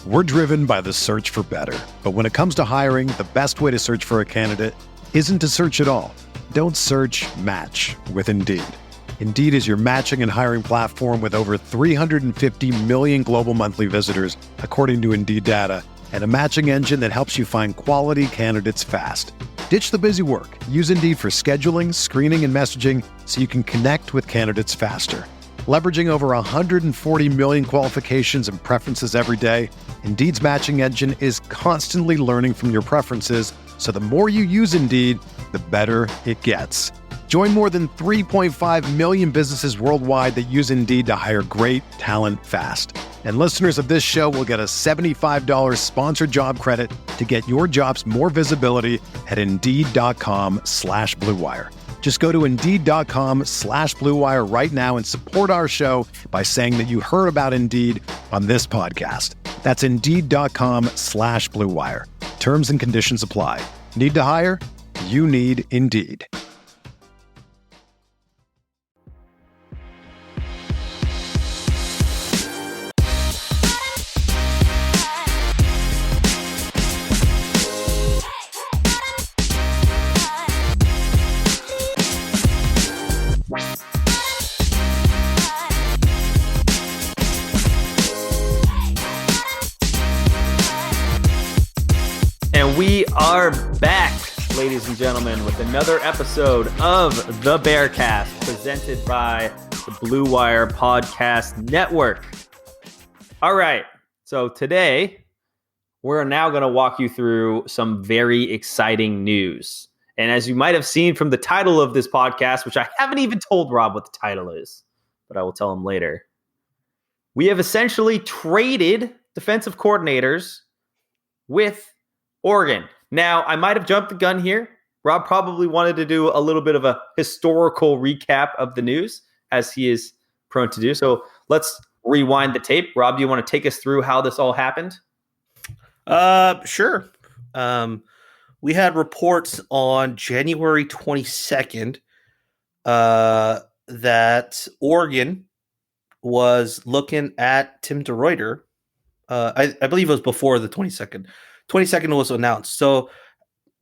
We're driven by the search for better. But when it comes to hiring, the best way to search for a candidate isn't to search at all. Don't search, match with Indeed. Indeed is your matching and hiring platform with over 350 million global monthly visitors, according to Indeed data, and a matching engine that helps you find quality candidates fast. Ditch the busy work. Use Indeed for scheduling, screening, and messaging so you can connect with candidates faster. Leveraging over 140 million qualifications and preferences every day, Indeed's matching engine is constantly learning from your preferences, so the more you use Indeed, the better it gets. Join more than 3.5 million businesses worldwide that use Indeed to hire great talent fast. And listeners of this show will get a $75 sponsored job credit to get your jobs more visibility at Indeed.com/Blue Wire. Just go to Indeed.com/Blue Wire right now and support our show by saying that you heard about Indeed on this podcast. That's Indeed.com/Blue Wire. Terms and conditions apply. Need to hire? You need Indeed. And we are back, ladies and gentlemen, with another episode of the Bearcast, presented by the Blue Wire Podcast Network. All right, so today we're now going to walk you through some very exciting news. And as you might have seen from the title of this podcast, which I haven't even told Rob what the title is, but I will tell him later, we have essentially traded defensive coordinators with Oregon. Now, I might have jumped the gun here. Rob probably wanted to do a little bit of a historical recap of the news, as he is prone to do. So let's rewind the tape. Rob, do you want to take us through how this all happened? Sure. We had reports on January 22nd that Oregon was looking at Tim DeRuyter. I believe it was before the 22nd. 22nd was announced. So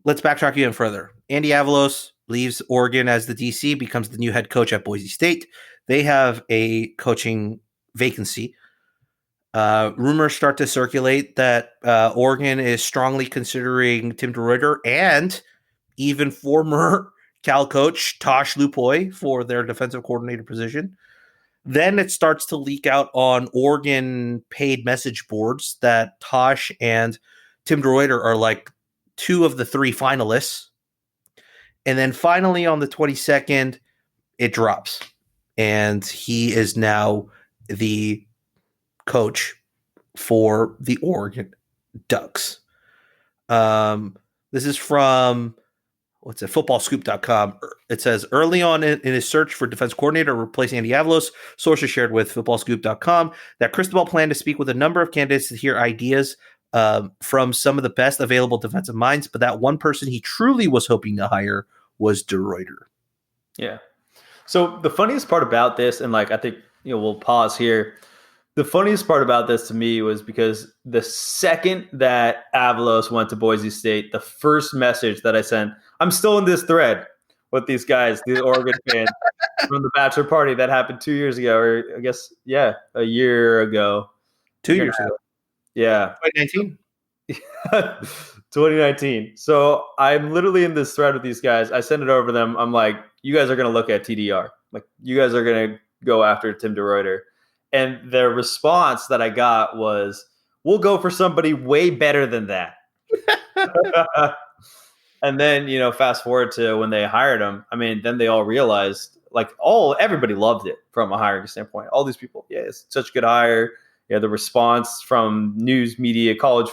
let's backtrack even further. Andy Avalos leaves Oregon as the DC, becomes the new head coach at Boise State. They have a coaching vacancy. Rumors start to circulate that Oregon is strongly considering Tim DeRuyter and even former Cal coach Tosh Lupoi for their defensive coordinator position. Then it starts to leak out on Oregon paid message boards that Tosh and Tim DeRuyter are like two of the three finalists. And then finally on the 22nd, it drops. And he is now the coach for the Oregon Ducks. This is from, footballscoop.com. It says, early on in his search for defense coordinator replacing Andy Avalos, sources shared with footballscoop.com that Cristobal planned to speak with a number of candidates to hear ideas from some of the best available defensive minds, but that one person he truly was hoping to hire was DeRuyter. Yeah. So the funniest part about this, and I think, we'll pause here. The funniest part about this to me was because the second that Avalos went to Boise State, the first message that I sent, I'm still in this thread with these guys, the Oregon fans from the bachelor party that happened 2 years ago, or I guess, a year ago. 2 years ago. Yeah. 2019. 2019. So I'm literally in this thread with these guys. I send it over to them. I'm like, you guys are going to look at TDR. Like, you guys are going to go after Tim DeRuyter. And their response that I got was, we'll go for somebody way better than that. And then, fast forward to when they hired him. I mean, then they all realized, everybody loved it from a hiring standpoint. All these people, it's such a good hire. Yeah, the response from news media, college,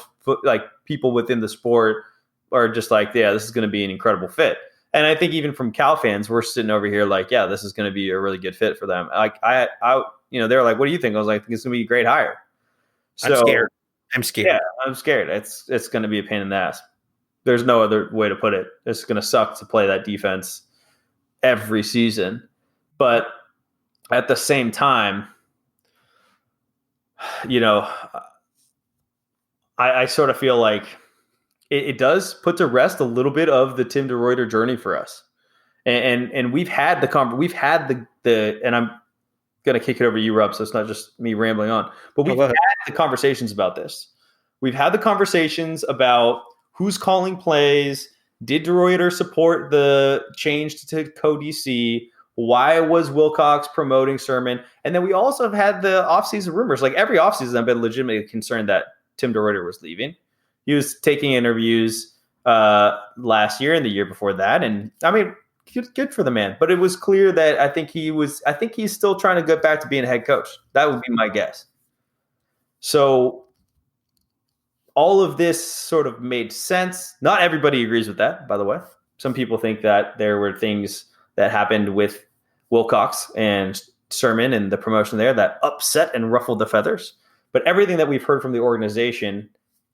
people within the sport are just like, this is going to be an incredible fit. And I think even from Cal fans, we're sitting over here this is going to be a really good fit for them. They're like, what do you think? I was like, I think it's going to be a great hire. So, I'm scared. Yeah, I'm scared. It's going to be a pain in the ass. There's no other way to put it. It's going to suck to play that defense every season. But at the same time, I sort of feel like it does put to rest a little bit of the Tim DeRuyter journey for us. And we've had the and I'm going to kick it over to you, Rob, so it's not just me rambling on. But we've had the conversations about this. We've had the conversations about who's calling plays. Did DeRuyter support the change to co-DC? Why was Wilcox promoting Sermon? And then we also have had the offseason rumors. Like every offseason, I've been legitimately concerned that Tim DeRuyter was leaving. He was taking interviews last year and the year before that. And I mean, good for the man. But it was clear that I think he's still trying to get back to being a head coach. That would be my guess. So all of this sort of made sense. Not everybody agrees with that, by the way. Some people think that there were things that happened with Wilcox and Sermon and the promotion there that upset and ruffled the feathers. But everything that we've heard from the organization,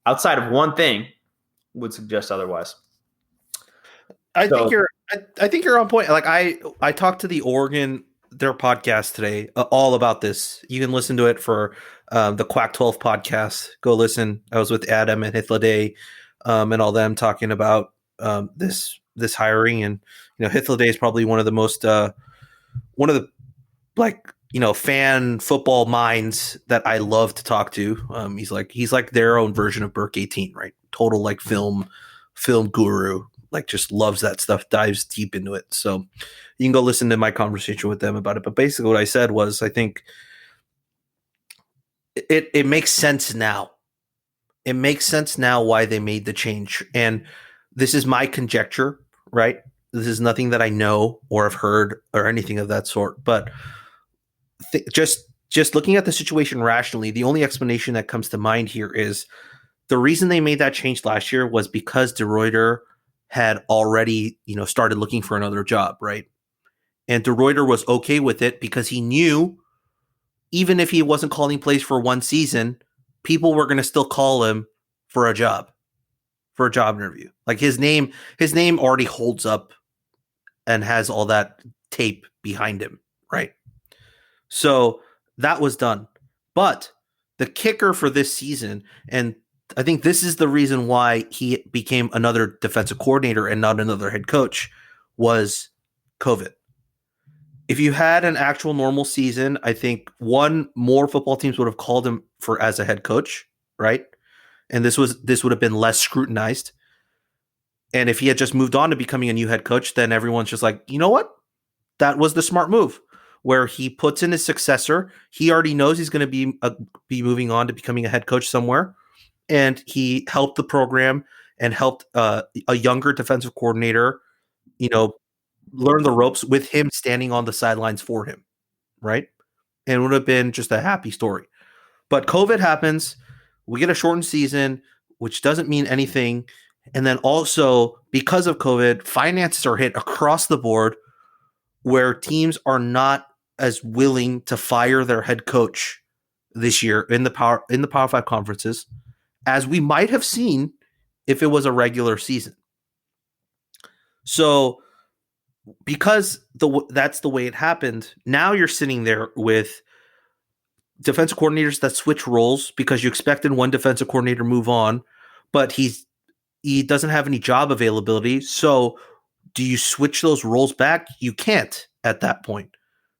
outside of one thing, would suggest otherwise. I think you're on point. Like I talked to the Oregon, their podcast today, all about this. You can listen to it for the Quack 12 podcast. Go listen. I was with Adam and Hythloday and all them talking about this hiring. And Hythloday is probably one of the most one of the fan football minds that I love to talk to. He's like their own version of Burke 18, right? Total like film guru. Like just loves that stuff, dives deep into it. So you can go listen to my conversation with them about it. But basically what I said was, I think it makes sense now. It makes sense now why they made the change. And this is my conjecture, right? This is nothing that I know or have heard or anything of that sort. But just looking at the situation rationally, the only explanation that comes to mind here is the reason they made that change last year was because DeRuyter had already, started looking for another job, right? And DeRuyter was okay with it because he knew even if he wasn't calling plays for one season, people were going to still call him for a job interview. Like his name already holds up and has all that tape behind him, right? So that was done. But the kicker for this season, and I think this is the reason why he became another defensive coordinator and not another head coach, was COVID. If you had an actual normal season, I think more football teams would have called him as a head coach, right? And this would have been less scrutinized. And if he had just moved on to becoming a new head coach, then everyone's just like, you know what? That was the smart move, where he puts in his successor. He already knows he's going to be moving on to becoming a head coach somewhere. And he helped the program and helped a younger defensive coordinator, learn the ropes with him standing on the sidelines for him, right? And it would have been just a happy story. But COVID happens. We get a shortened season, which doesn't mean anything. And then also, because of COVID, finances are hit across the board, where teams are not as willing to fire their head coach this year in the Power 5 conferences as we might have seen if it was a regular season. So because that's the way it happened, now you're sitting there with defensive coordinators that switch roles because you expected one defensive coordinator to move on, but he doesn't have any job availability. So do you switch those roles back? You can't at that point.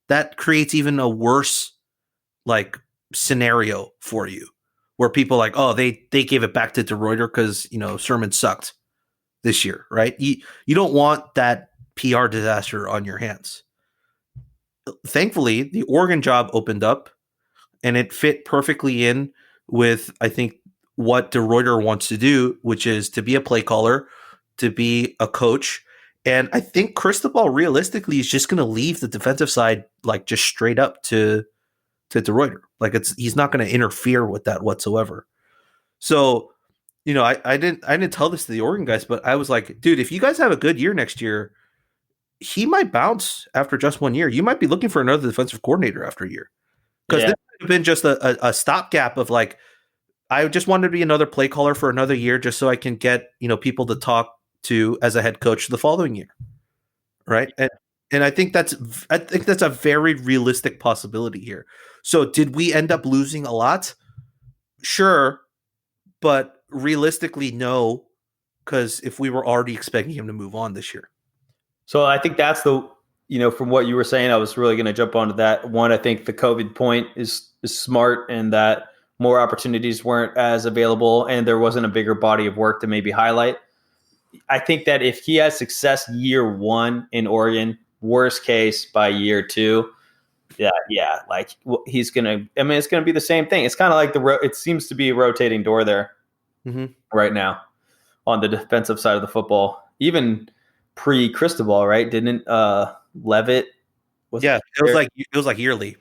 That creates even a worse scenario for you, where people are like, oh, they gave it back to DeRuyter because Sermon sucked this year, right? You don't want that PR disaster on your hands. Thankfully, the Oregon job opened up, and it fit perfectly in with, I think, what DeRuyter wants to do, which is to be a play caller, to be a coach. And I think Cristobal realistically is just going to leave the defensive side just straight up to DeRuyter. He's not going to interfere with that whatsoever. So, I didn't tell this to the Oregon guys, but I was like, dude, if you guys have a good year next year, he might bounce after just 1 year. You might be looking for another defensive coordinator after a year. Because this would have been just a stopgap of I just wanted to be another play caller for another year just so I can get, people to talk to as a head coach the following year. Right. And I think that's a very realistic possibility here. So did we end up losing a lot? Sure. But realistically, no, because if we were already expecting him to move on this year. So I think that's from what you were saying, I was really going to jump onto that. One, I think the COVID point is smart, and that more opportunities weren't as available and there wasn't a bigger body of work to maybe highlight. I think that if he has success year one in Oregon, worst case by year two, he's going to, it's going to be the same thing. It's kind of like it seems to be a rotating door there right now on the defensive side of the football. Even pre-Cristobal, right? Didn't Levitt? It was like yearly.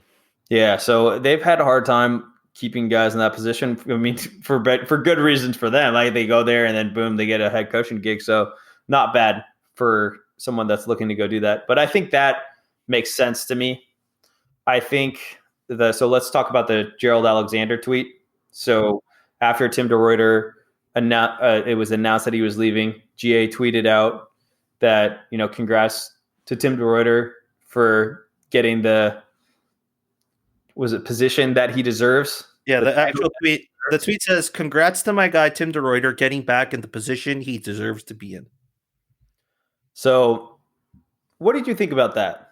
Yeah, so they've had a hard time keeping guys in that position. I mean, for good reasons for them. Like they go there and then boom, they get a head coaching gig. So not bad for someone that's looking to go do that. But I think that makes sense to me. I think so let's talk about the Gerald Alexander tweet. So after Tim DeRuyter it was announced that he was leaving, GA tweeted out that, congrats to Tim DeRuyter for getting the position that he deserves. Yeah, the actual tweet. The tweet says, "Congrats to my guy Tim DeRuyter getting back in the position he deserves to be in." So, what did you think about that?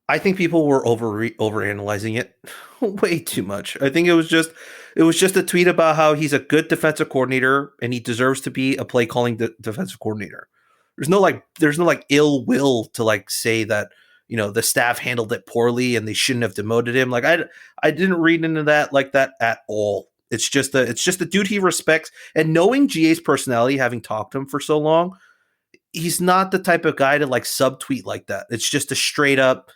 I think people were overanalyzing it way too much. I think it was just a tweet about how he's a good defensive coordinator and he deserves to be a play calling defensive coordinator. There's no ill will to say that the staff handled it poorly and they shouldn't have demoted him. I didn't read into that like that at all. It's just a dude he respects, and knowing GA's personality, having talked to him for so long, he's not the type of guy to subtweet like that. It's just a straight up,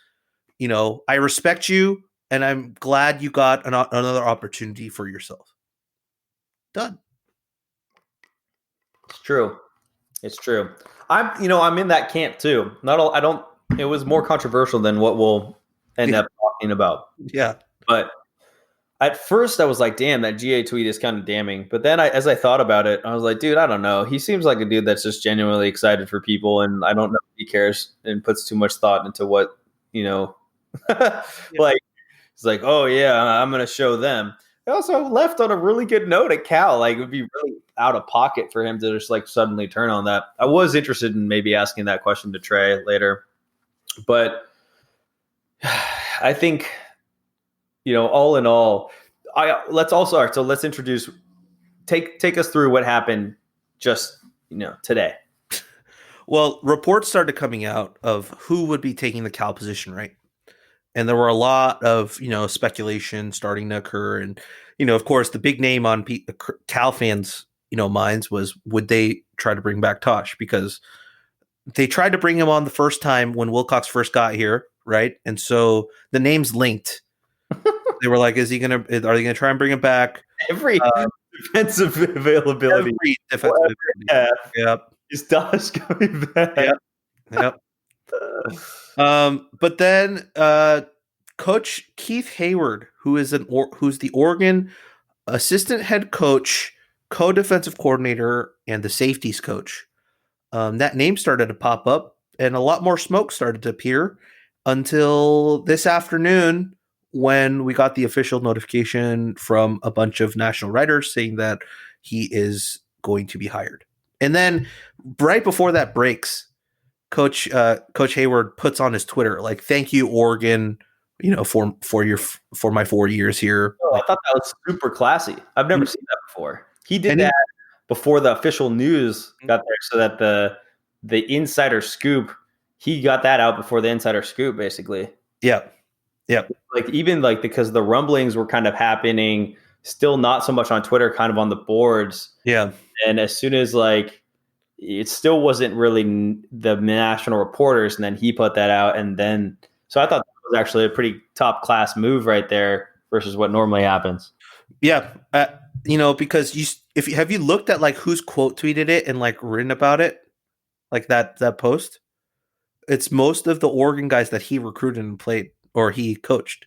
I respect you and I'm glad you got another opportunity for yourself. Done. It's true. I'm in that camp too. It was more controversial than what we'll end up talking about. Yeah. But at first I was like, damn, that GA tweet is kind of damning. But then as I thought about it, I was like, dude, I don't know. He seems like a dude that's just genuinely excited for people. And I don't know if he cares and puts too much thought into what, it's like, oh yeah, I'm going to show them. I also left on a really good note at Cal. It would be really out of pocket for him to just suddenly turn on that. I was interested in maybe asking that question to Trey later. But I think, all in all, let's introduce, take us through what happened just, today. Well, reports started coming out of who would be taking the Cal position, right? And there were a lot of, speculation starting to occur. And, of course, the big name on Cal fans, minds was, would they try to bring back Tosh? Because they tried to bring him on the first time when Wilcox first got here, right? And so the name's linked. They were like, are they going to try and bring him back? Every defensive availability. Yep. Is Tosh coming back? Yep. But then Coach Keith Hayward, who's the Oregon assistant head coach, co-defensive coordinator, and the safeties coach, that name started to pop up, and a lot more smoke started to appear until this afternoon when we got the official notification from a bunch of national writers saying that he is going to be hired. And then right before that breaks, Coach Hayward puts on his Twitter, thank you, Oregon, for my 4 years here. Oh, I thought that was super classy. I've never seen that before. He did that before the official news got there, so that the insider scoop, he got that out before the insider scoop, basically. Yeah. Because the rumblings were kind of happening, still not so much on Twitter, kind of on the boards. Yeah. And as soon as it still wasn't really the national reporters, and then he put that out, and then so I thought that was actually a pretty top class move right there versus what normally happens. Yeah, because have you looked at who's quote tweeted it and written about it, that post? It's most of the Oregon guys that he recruited and played or he coached,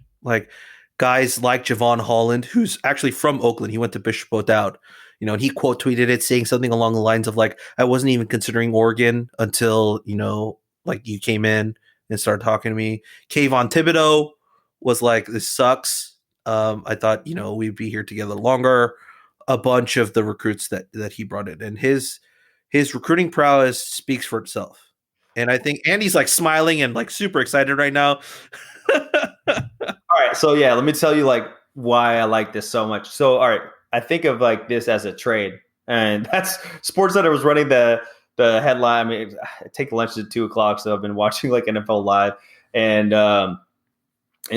guys like Javon Holland, who's actually from Oakland. He went to Bishop O'Dowd. And he quote tweeted it saying something along the lines of I wasn't even considering Oregon until, you came in and started talking to me. Kayvon Thibodeau was like, this sucks. I thought, we'd be here together longer. a bunch of the recruits that he brought in, and his recruiting prowess speaks for itself. And I think Andy's like smiling and like super excited right now. All right, so yeah, let me tell you like why I like this so much. So all right, I think of like this as a trade, and that's SportsCenter was running the headline. I mean, I take lunch at 2:00, so I've been watching like NFL Live, and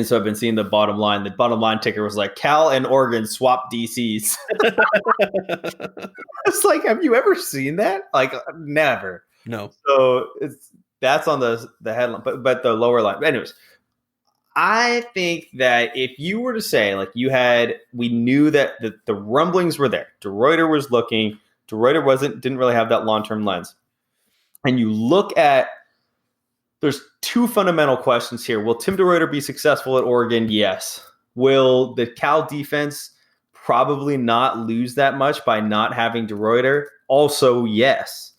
so I've been seeing the bottom line. The bottom line ticker was like Cal and Oregon swap DCs. It's like, have you ever seen that? Like, never. No. So that's on the headline, but the lower line. But anyways, I think that if you were to say, like, we knew that the rumblings were there. DeRuyter was looking. DeRuyter didn't really have that long-term lens. And you look at, there's two fundamental questions here. Will Tim DeRuyter be successful at Oregon? Yes. Will the Cal defense probably not lose that much by not having DeRuyter? Also, yes.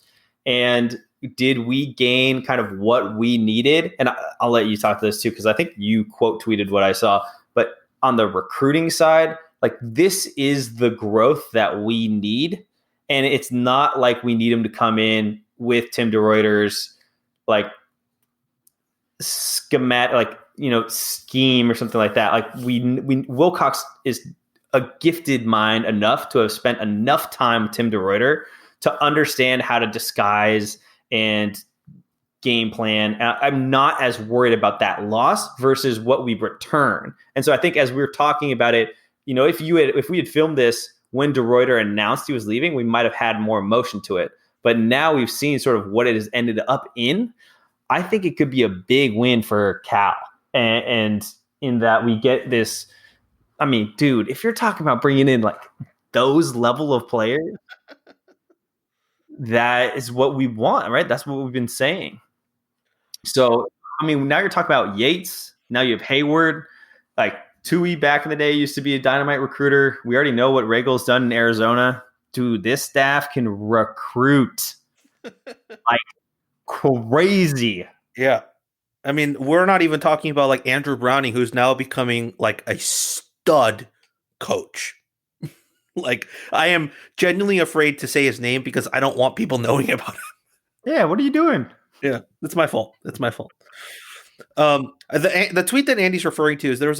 And did we gain kind of what we needed? And I'll let you talk to this too, because I think you quote tweeted what I saw. But on the recruiting side, like, this is the growth that we need. And it's not like we need him to come in with Tim DeRuyter's like schematic, like, scheme or something like that. Like, we Wilcox is a gifted mind enough to have spent enough time with Tim DeRuyter to understand how to disguise and game plan. I'm not as worried about that loss versus what we return. And so I think as we were talking about it, if we had filmed this when DeRuyter announced he was leaving, we might have had more emotion to it. But now we've seen sort of what it has ended up in. I think it could be a big win for Cal. And in that we get this, I mean, dude, if you're talking about bringing in like those level of players, that is what we want, right? That's what we've been saying. So, I mean, now you're talking about Yates. Now you have Hayward. Like, Tui back in the day used to be a dynamite recruiter. We already know what Regal's done in Arizona. Dude, this staff can recruit like crazy. Yeah. I mean, we're not even talking about like Andrew Browning, who's now becoming like a stud coach. Like, I am genuinely afraid to say his name because I don't want people knowing about it. Yeah, what are you doing? Yeah, it's my fault. It's my fault. The tweet that Andy's referring to is there was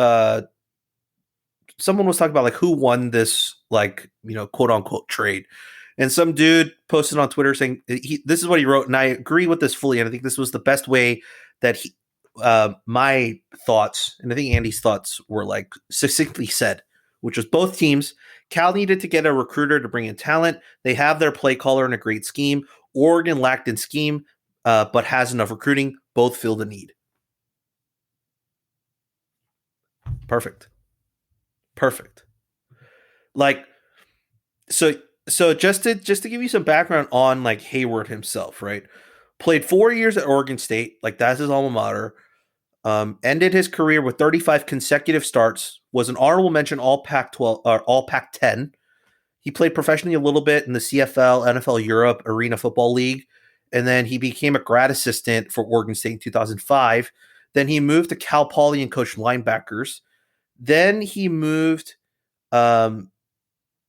a someone was talking about like who won this, like, quote unquote trade, and some dude posted on Twitter saying this is what he wrote, and I agree with this fully, and I think this was the best way that my thoughts, and I think Andy's thoughts were like succinctly said, which was both teams. Cal needed to get a recruiter to bring in talent. They have their play caller and a great scheme. Oregon lacked in scheme, but has enough recruiting. Both fill the need. Perfect. Like, so just to give you some background on like Hayward himself, right? Played 4 years at Oregon State, like that's his alma mater. Ended his career with 35 consecutive starts. Was an honorable mention All Pac-12 or All Pac-10. He played professionally a little bit in the CFL, NFL Europe, Arena Football League, and then he became a grad assistant for Oregon State in 2005. Then he moved to Cal Poly and coached linebackers. Then he moved. Now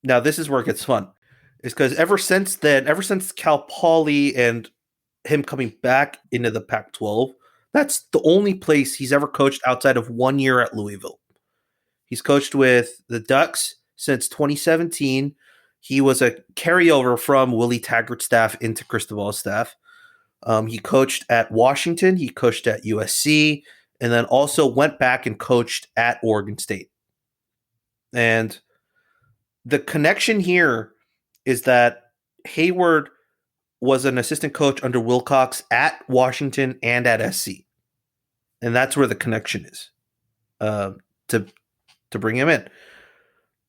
this is where it gets fun, is because ever since Cal Poly and him coming back into the Pac-12, that's the only place he's ever coached outside of 1 year at Louisville. He's coached with the Ducks since 2017. He was a carryover from Willie Taggart's staff into Cristobal's staff. He coached at Washington. He coached at USC, and then also went back and coached at Oregon State. And the connection here is that Hayward was an assistant coach under Wilcox at Washington and at SC. And that's where the connection is to bring him in.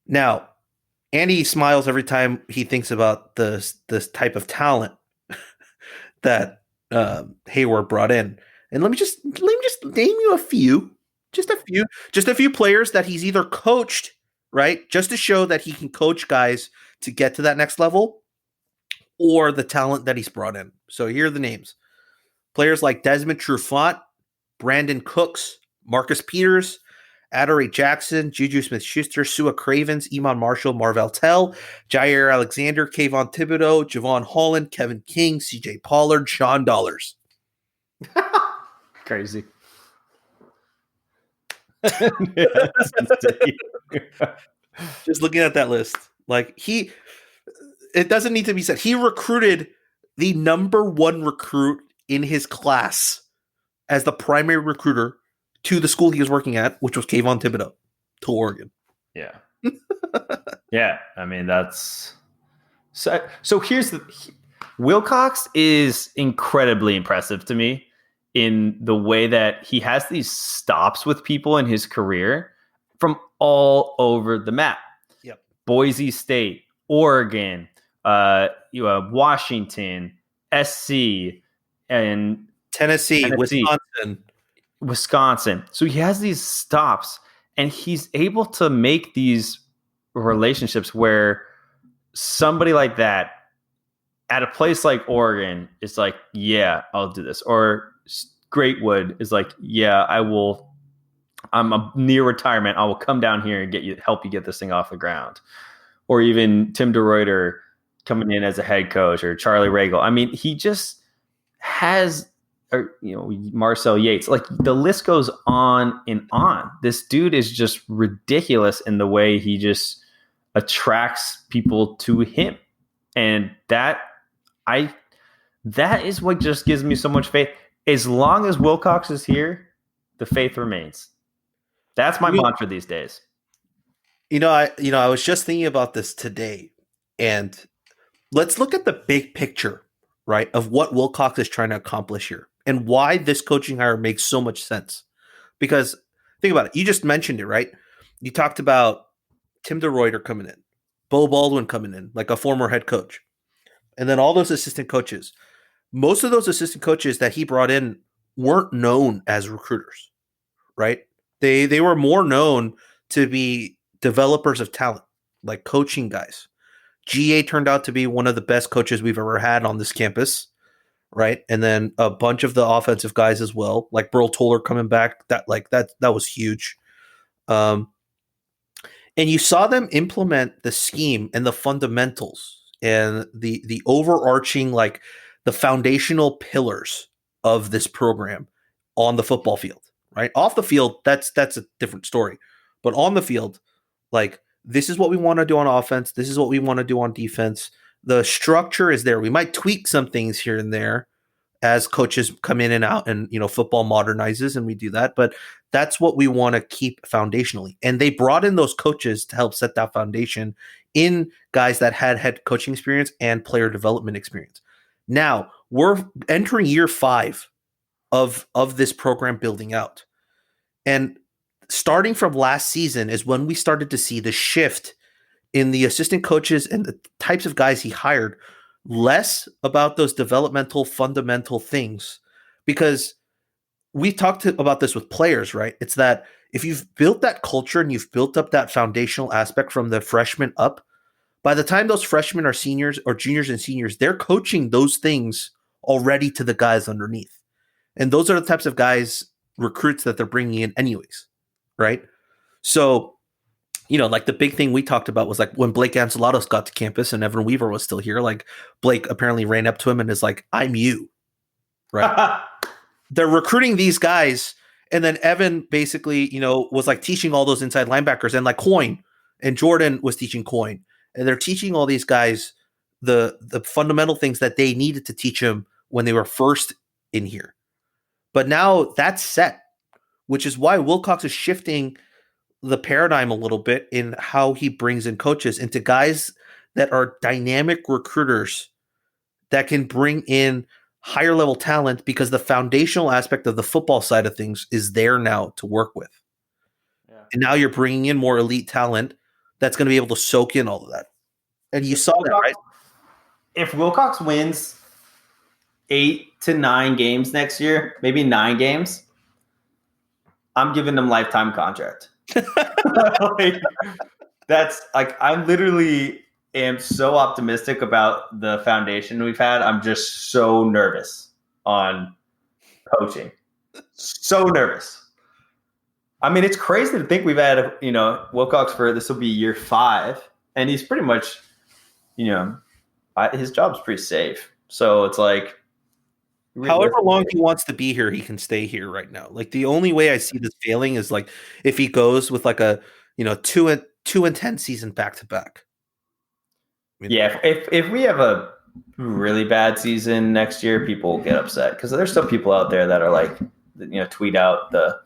Now, Andy smiles every time he thinks about this type of talent that Hayward brought in. And let me just name you a few players that he's either coached, right, just to show that he can coach guys to get to that next level, or the talent that he's brought in. So here are the names. Players like Desmond Trufant, Brandon Cooks, Marcus Peters, Adoree Jackson, Juju Smith-Schuster, Sua Cravens, Iman Marshall, Marvell Tell, Jair Alexander, Kayvon Thibodeau, Javon Holland, Kevin King, CJ Pollard, Sean Dollars. Crazy. That's insane. Just looking at that list, like it doesn't need to be said. He recruited the number one recruit in his class as the primary recruiter to the school he was working at, which was Kayvon Thibodeau to Oregon. Yeah. Yeah. I mean, that's so here's Wilcox is incredibly impressive to me in the way that he has these stops with people in his career from all over the map. Yep. Boise State, Oregon, Washington, SC, and Tennessee, Wisconsin. So he has these stops, and he's able to make these relationships where somebody like that at a place like Oregon is like, yeah, I'll do this. Or Greatwood is like, yeah, I will. I'm near retirement. I will come down here and help you get this thing off the ground. Or even Tim DeRuyter coming in as a head coach, or Charlie Ragle. I mean, he just has, Marcel Yates. Like, the list goes on and on. This dude is just ridiculous in the way he just attracts people to him, and that is what just gives me so much faith. As long as Wilcox is here, the faith remains. That's my mantra these days. I was just thinking about this today, and let's look at the big picture, right, of what Wilcox is trying to accomplish here and why this coaching hire makes so much sense. Because think about it. You just mentioned it, right? You talked about Tim DeRuyter coming in, Bo Baldwin coming in, like a former head coach, and then all those assistant coaches. Most of those assistant coaches that he brought in weren't known as recruiters, right? They were more known to be developers of talent, like coaching guys. GA turned out to be one of the best coaches we've ever had on this campus, right? And then a bunch of the offensive guys as well, like Burl Toller coming back. That was huge. And you saw them implement the scheme and the fundamentals and the overarching, like the foundational pillars of this program on the football field, right? Off the field, that's a different story. But on the field, like, this is what we want to do on offense. This is what we want to do on defense. The structure is there. We might tweak some things here and there as coaches come in and out, and football modernizes, and we do that. But that's what we want to keep foundationally. And they brought in those coaches to help set that foundation in guys that had head coaching experience and player development experience. Now we're entering year 5 of this program building out. And starting from last season is when we started to see the shift in the assistant coaches and the types of guys he hired, less about those developmental, fundamental things. Because we talked about this with players, right? It's that if you've built that culture and you've built up that foundational aspect from the freshmen up, by the time those freshmen are seniors or juniors and seniors, they're coaching those things already to the guys underneath. And those are the types of guys, recruits, that they're bringing in anyways, right? So, like the big thing we talked about was like when Blake Anselatos got to campus and Evan Weaver was still here, like Blake apparently ran up to him and is like, "I'm you," right? They're recruiting these guys. And then Evan basically, was like teaching all those inside linebackers, and like Coyne and Jordan was teaching Coyne. And they're teaching all these guys the fundamental things that they needed to teach them when they were first in here. But now that's set, which is why Wilcox is shifting the paradigm a little bit in how he brings in coaches into guys that are dynamic recruiters that can bring in higher level talent, because the foundational aspect of the football side of things is there now to work with. Yeah. And now you're bringing in more elite talent that's going to be able to soak in all of that. And you saw that, right? If Wilcox wins 8 to 9 games next year, maybe 9 games, I'm giving them lifetime contract. That's like, I literally am so optimistic about the foundation we've had. I'm just so nervous on coaching. So nervous. I mean, it's crazy to think we've had, Wilcox for this will be year 5, and he's pretty much, his job's pretty safe. So it's like, however long he wants to be here, he can stay here right now. Like the only way I see this failing is like if he goes with like a 2-10 season back to back. Yeah, if we have a really bad season next year, people will get upset because there's still people out there that are like, tweet out the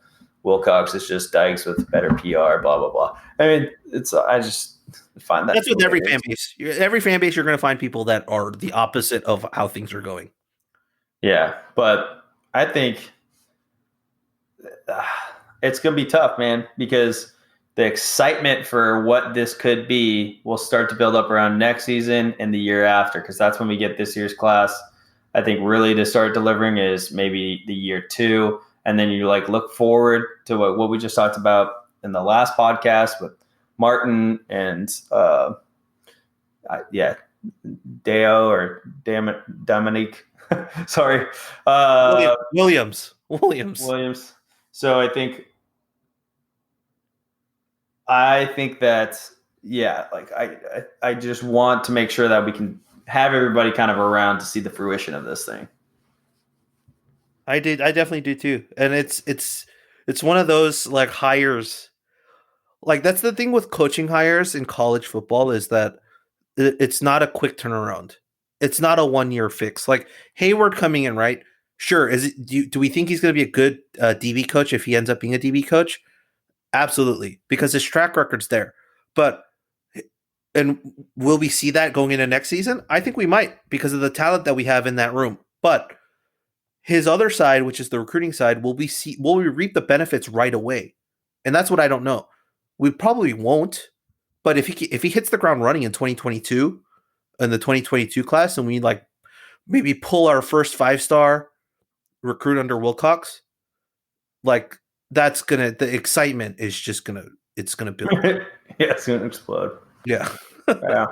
Wilcox is just Dykes with better PR, blah blah blah. I mean, I just find that that's with every fan base. Every fan base, you're going to find people that are the opposite of how things are going. Yeah, but I think it's going to be tough, man, because the excitement for what this could be will start to build up around next season and the year after, because that's when we get this year's class. I think really to start delivering is maybe the year 2, and then you like look forward to what we just talked about in the last podcast with Martin and Deo or Dominique. Sorry, Williams. So I think that I just want to make sure that we can have everybody kind of around to see the fruition of this thing. I definitely do too, and it's one of those like hires. Like that's the thing with coaching hires in college football is that it's not a quick turnaround. It's not a 1-year fix. Like Hayward coming in, right? Sure. Do we think he's going to be a good DB coach if he ends up being a DB coach? Absolutely, because his track record's there. And will we see that going into next season? I think we might because of the talent that we have in that room. But his other side, which is the recruiting side, will we reap the benefits right away? And that's what I don't know. We probably won't. But if he hits the ground running in 2022, in the 2022 class, and we like maybe pull our first 5-star recruit under Wilcox, like the excitement is just gonna build. Yeah, it's gonna explode. Yeah. Yeah.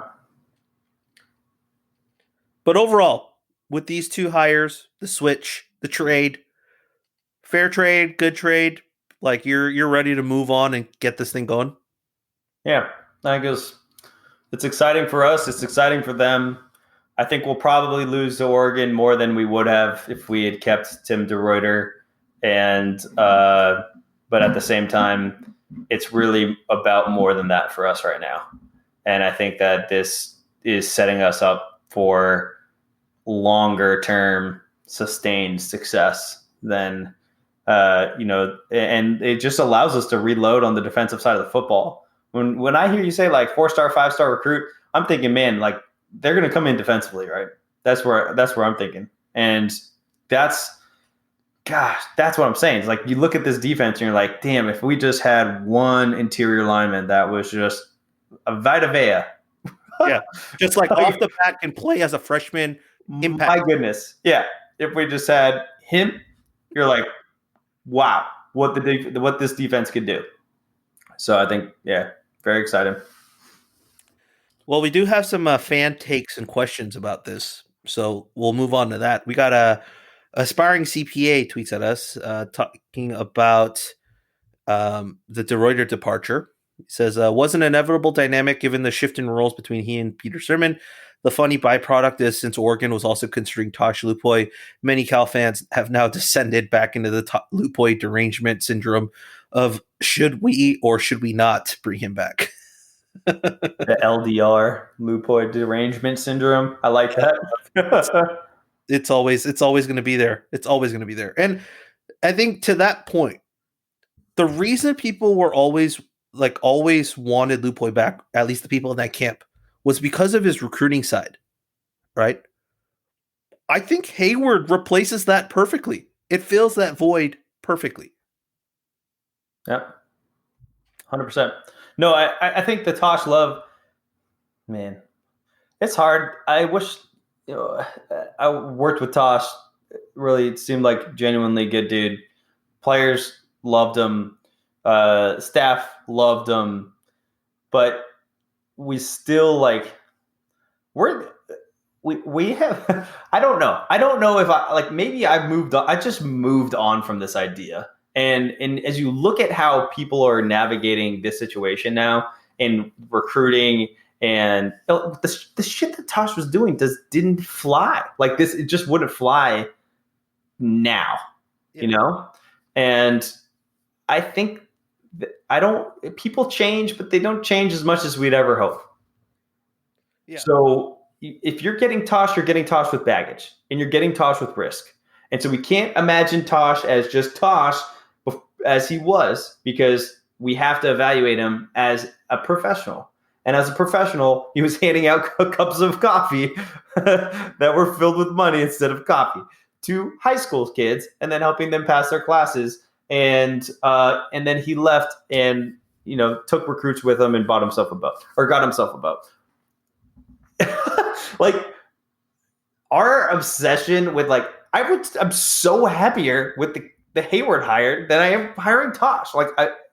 But overall, with these 2 hires, the switch, the trade, fair trade, good trade, like you're ready to move on and get this thing going. Yeah, I guess it's exciting for us. It's exciting for them. I think we'll probably lose to Oregon more than we would have if we had kept Tim DeRuyter. And but at the same time, it's really about more than that for us right now. And I think that this is setting us up for longer term sustained success than and it just allows us to reload on the defensive side of the football. When I hear you say like 4-star, 5-star recruit, I'm thinking, man, like they're going to come in defensively, right? That's where I'm thinking. And that's what I'm saying. It's like you look at this defense and you're like, damn, if we just had one interior lineman that was just a Vita Vea. Yeah, just like off the bat can play as a freshman. Impact. My goodness. Yeah. If we just had him, you're like, wow, what this defense could do. So I think, yeah, very exciting. Well, we do have some fan takes and questions about this, so we'll move on to that. We got a aspiring CPA tweets at us talking about the DeRuyter departure. He says, was an inevitable dynamic given the shift in roles between he and Peter Sirmon. The funny byproduct is since Oregon was also considering Tosh Lupoy, many Cal fans have now descended back into the Lupoy derangement syndrome of should we or should we not bring him back? The LDR, Lupoy derangement syndrome. I like that. It's always going to be there. It's always going to be there. And I think to that point, the reason people were always wanted Lupoy back, at least the people in that camp, was because of his recruiting side, right? I think Hayward replaces that perfectly. It fills that void perfectly. Yep. 100%. No, I think the Tosh Love, man, it's hard. I wish, I worked with Tosh. Really, it seemed like genuinely good dude. Players loved him. Staff loved him. But we still we have, I don't know. I don't know if maybe I just moved on from this idea. And as you look at how people are navigating this situation now in recruiting and the shit that Tosh was doing didn't fly. Like this, it just wouldn't fly now, you know? And I think people change, but they don't change as much as we'd ever hope. Yeah. So if you're getting Tosh, you're getting Tosh with baggage and you're getting Tosh with risk. And so we can't imagine Tosh as just Tosh as he was, because we have to evaluate him as a professional. And as a professional, he was handing out cups of coffee that were filled with money instead of coffee to high school kids, and then helping them pass their classes. And then he left and, took recruits with him and bought himself a boat, or got himself a boat. Like, our obsession with I'm so happier with the Hayward hire than I am hiring Tosh. Like,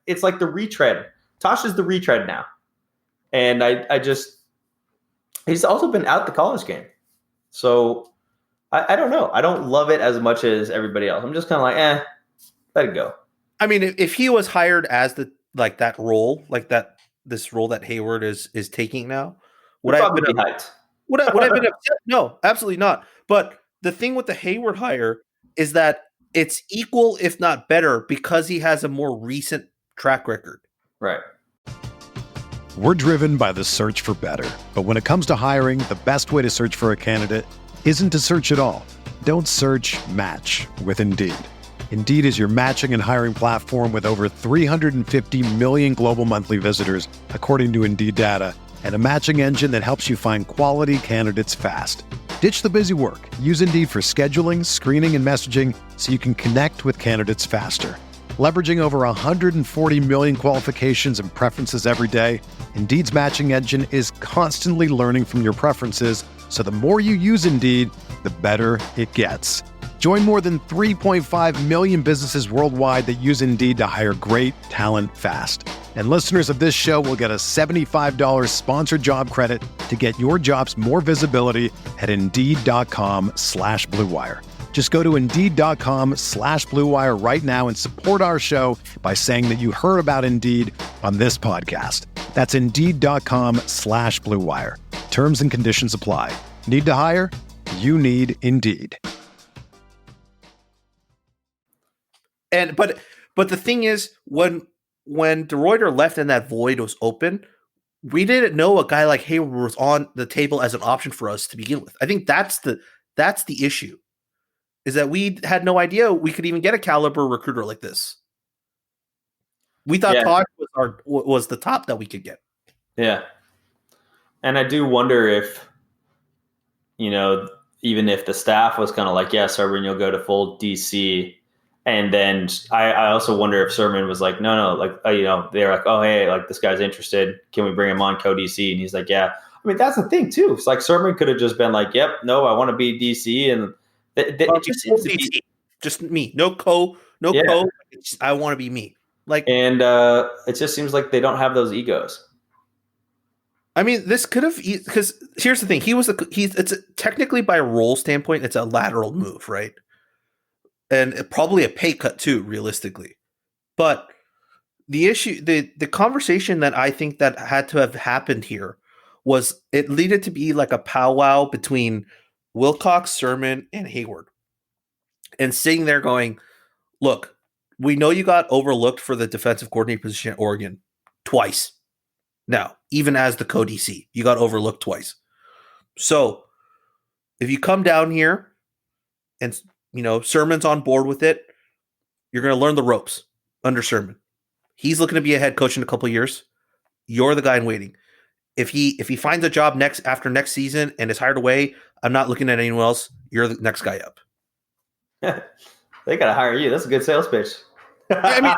it's like the retread. Tosh is the retread now. And he's also been out the college game. So I don't know. I don't love it as much as everybody else. I'm just kind of like, let it go. I mean, if he was hired as that role, this role that Hayward is taking now, would I have been hyped? Would I have been upset? No, absolutely not. But the thing with the Hayward hire is that it's equal, if not better, because he has a more recent track record. Right. We're driven by the search for better. But when it comes to hiring, the best way to search for a candidate isn't to search at all. Don't search, match with Indeed. Indeed is your matching and hiring platform with over 350 million global monthly visitors, according to Indeed data, and a matching engine that helps you find quality candidates fast. Ditch the busy work. Use Indeed for scheduling, screening, and messaging so you can connect with candidates faster. Leveraging over 140 million qualifications and preferences every day, Indeed's matching engine is constantly learning from your preferences, so the more you use Indeed, the better it gets. Join more than 3.5 million businesses worldwide that use Indeed to hire great talent fast. And listeners of this show will get a $75 sponsored job credit to get your jobs more visibility at Indeed.com/Blue Wire. Just go to Indeed.com/Blue Wire right now and support our show by saying that you heard about Indeed on this podcast. That's Indeed.com/Blue Wire. Terms and conditions apply. Need to hire? You need Indeed. But the thing is, when DeRuyter left and that void was open, we didn't know a guy like Hayward was on the table as an option for us to begin with. I think that's the issue, is that we had no idea we could even get a caliber recruiter like this. We thought Tosh was the top that we could get. Yeah. And I do wonder if, even if the staff was kind of like, yeah, Sermon, you'll go to full DC. And then I also wonder if Sermon was like, no, they're like, oh, hey, like this guy's interested. Can we bring him on co-DC? And he's like, yeah. I mean, that's the thing too. It's like Sermon could have just been like, yep, no, I want to be DC. And it just seems to be just me. No co. I want to be me. And it just seems like they don't have those egos. I mean, this could have, because here's the thing. It's technically, by a role standpoint, it's a lateral move, right? And probably a pay cut too, realistically. But the issue, the conversation that I think that had to have happened here was it needed to be like a powwow between Wilcox, Sermon, and Hayward. And sitting there going, look, we know you got overlooked for the defensive coordinator position at Oregon twice. Now, even as the co-DC, you got overlooked twice. So if you come down here and Sermon's on board with it, you're going to learn the ropes under Sermon. He's looking to be a head coach in a couple of years. You're the guy in waiting. If he finds a job after next season and is hired away, I'm not looking at anyone else. You're the next guy up. They got to hire you. That's a good sales pitch. I mean,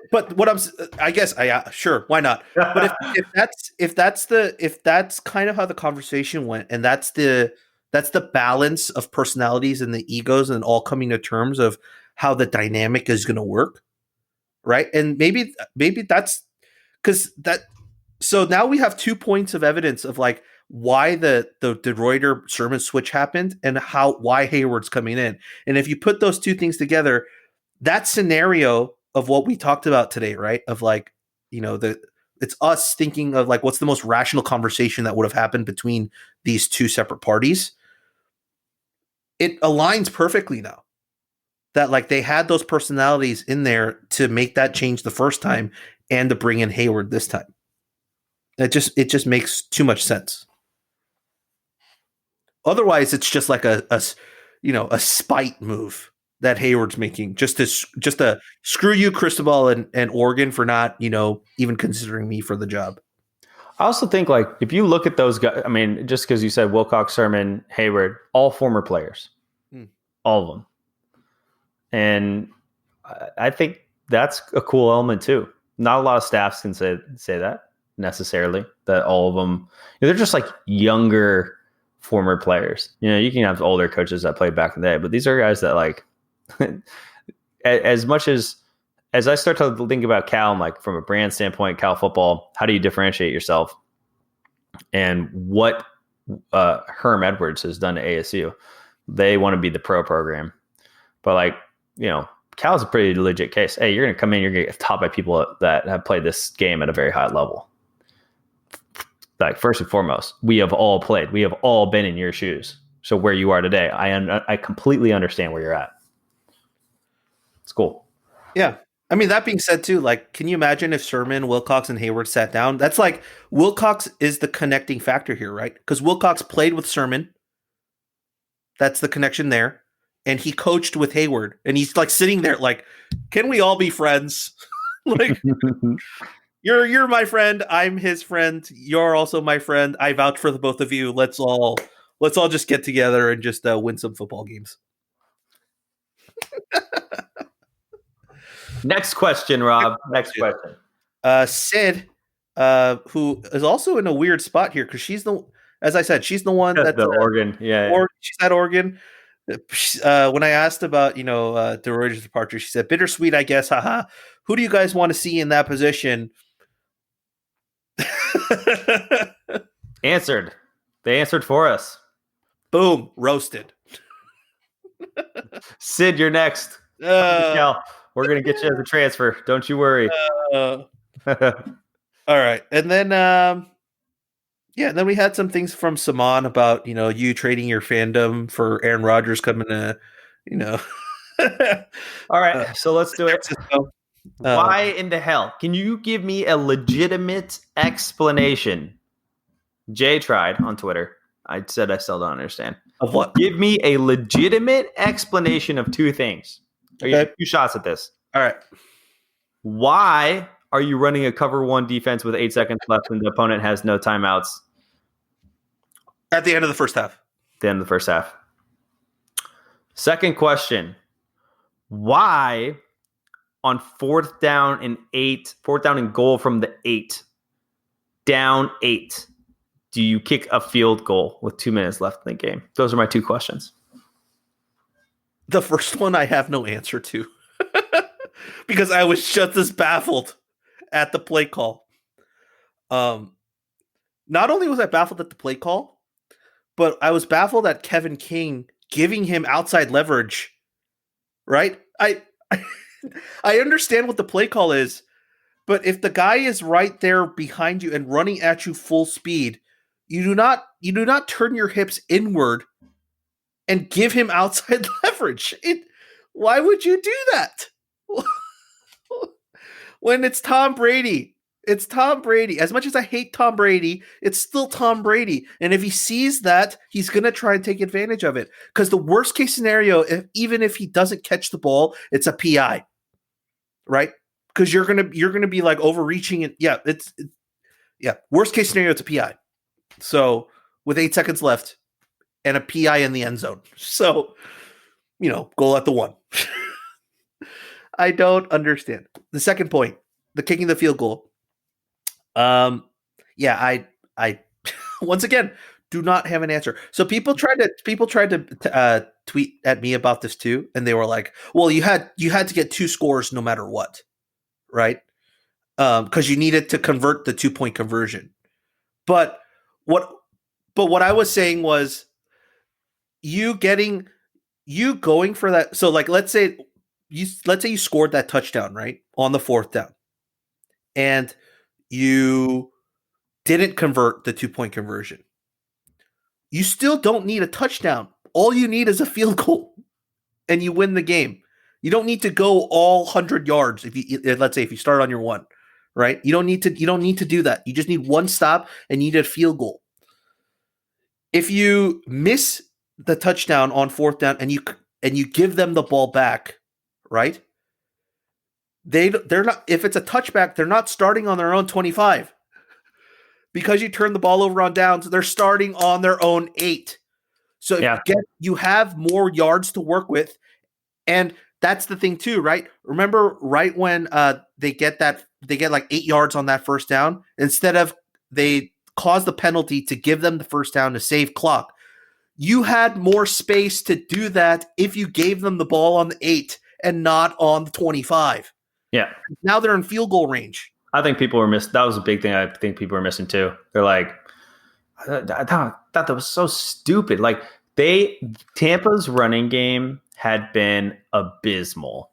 but what sure, why not? But if that's kind of how the conversation went, and that's the balance of personalities and the egos and all coming to terms of how the dynamic is going to work, right? And maybe that's because that. So now we have 2 points of evidence of like why the DeRuyter Sermon switch happened and why Hayward's coming in. And if you put those two things together, that scenario of what we talked about today, right? Of like, it's us thinking of like, what's the most rational conversation that would have happened between these two separate parties? It aligns perfectly now that like they had those personalities in there to make that change the first time and to bring in Hayward this time. It just makes too much sense. Otherwise, it's just like a spite move that Hayward's making, just to screw you, Cristobal and Oregon, for not even considering me for the job. I also think, like, if you look at those guys, I mean, just because you said Wilcox, Sermon, Hayward, all former players, all of them, and I think that's a cool element too. Not a lot of staffs can say that necessarily. That all of them, they're just like younger former players. You can have older coaches that played back in the day, but these are guys that, like, as much as I start to think about Cal, and like from a brand standpoint, Cal football, how do you differentiate yourself? And what Herm Edwards has done to ASU, they want to be the pro program, but like, Cal is a pretty legit case. Hey, you're going to come in, you're going to get taught by people that have played this game at a very high level. Like, first and foremost, we have all played. We have all been in your shoes. So where you are today, I completely understand where you're at. It's cool. Yeah. I mean, that being said too, like, can you imagine if Sermon, Wilcox, and Hayward sat down? That's like, Wilcox is the connecting factor here, right? Because Wilcox played with Sermon. That's the connection there. And he coached with Hayward. And he's like sitting there like, can we all be friends? Like, you're my friend. I'm his friend. You're also my friend. I vouch for the both of you. Let's all just get together and just win some football games. Next question, Rob. Next question. Sid, who is also in a weird spot here because as I said, she's the one that's the Oregon. Yeah. She's at Oregon. When I asked about, DeRuyter's departure, she said, bittersweet, I guess. Haha. Who do you guys want to see in that position? Answered. They answered for us. Boom. Roasted. Sid, you're next. We're going to get you as a transfer. Don't you worry. All right. And then, then we had some things from Saman about, you trading your fandom for Aaron Rodgers coming to, All right. So let's do it. Why in the hell? Can you give me a legitimate explanation? Jay tried on Twitter. I said I still don't understand. Of what? Give me a legitimate explanation of two things. You have 2 shots at this. All right. Why are you running a cover 1 defense with 8 seconds left and the opponent has no timeouts? At the end of the first half. The end of the first half. Second question. Why on 4th down and goal from the 8, down 8, do you kick a field goal with 2 minutes left in the game? Those are my 2 questions. The first one I have no answer to because I was just as baffled at the play call. Not only was I baffled at the play call, but I was baffled at Kevin King giving him outside leverage. Right? I understand what the play call is, but if the guy is right there behind you and running at you full speed, you do not turn your hips inward and give him outside leverage. Why would you do that? When it's Tom Brady. It's Tom Brady. As much as I hate Tom Brady, it's still Tom Brady. And if he sees that, he's going to try and take advantage of it. Because the worst case scenario, even if he doesn't catch the ball, it's a PI. Right? Because you're gonna be like overreaching and worst case scenario, it's a PI. So with 8 seconds left and a PI in the end zone. So, goal at the 1. I don't understand. The second point, the kicking the field goal. I once again do not have an answer. So people tried to tweet at me about this too, and they were like, "Well, you had to get 2 scores no matter what, right? Because you needed to convert the 2-point conversion." But what I was saying was, you going for that. So like, let's say let's say you scored that touchdown, right, on the 4th down, and you didn't convert the 2-point conversion. You still don't need a touchdown. All you need is a field goal, and you win the game. You don't need to go all 100 yards let's say if you start on your 1, right? You don't need to do that. You just need one stop and you need a field goal. If you miss the touchdown on 4th down and you give them the ball back, right? They're not, if it's a touchback, they're not starting on their own 25. Because you turn the ball over on downs, they're starting on their own 8. So you have more yards to work with. And that's the thing too, right? Remember right when they get like 8 yards on that 1st down, instead of they cause the penalty to give them the 1st down to save clock. You had more space to do that if you gave them the ball on the 8 and not on the 25. Yeah. Now they're in field goal range. I think people were missing. That was a big thing I think people were missing too. They're like, I thought that was so stupid. Like Tampa's running game had been abysmal.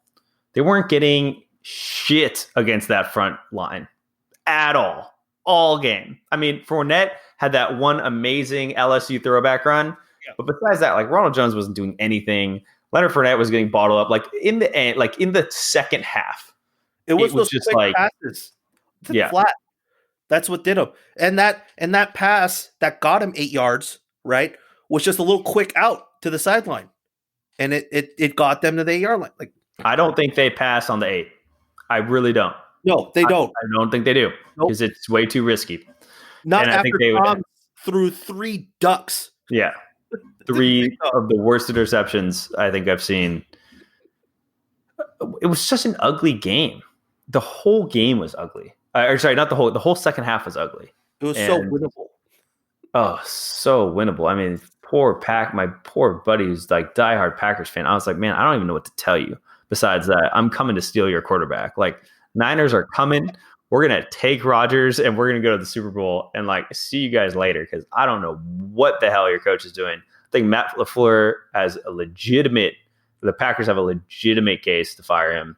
They weren't getting shit against that front line at all game. I mean, Fournette had that one amazing LSU throwback run. Yeah. But besides that, like Ronald Jones wasn't doing anything. Leonard Fournette was getting bottled up. Like in the end, like in the second half, it was just like passes. Flat. That's what did him. And that pass that got him 8 yards, right, was just a little quick out to the sideline. And it got them to the 8-yard line. Like, I don't think they pass on the 8. I really don't. No, they don't. I don't think they do because it's way too risky. Not and after Tom threw 3 ducks. Yeah. 3 of the worst interceptions I think I've seen. It was such an ugly game. The whole game was ugly. The whole second half was ugly. It was so winnable. Oh, so winnable. I mean, my poor buddy who's like diehard Packers fan. I was like, man, I don't even know what to tell you. Besides that, I'm coming to steal your quarterback. Like, Niners are coming. We're going to take Rodgers and we're going to go to the Super Bowl and like see you guys later because I don't know what the hell your coach is doing. I think Matt LaFleur the Packers have a legitimate case to fire him.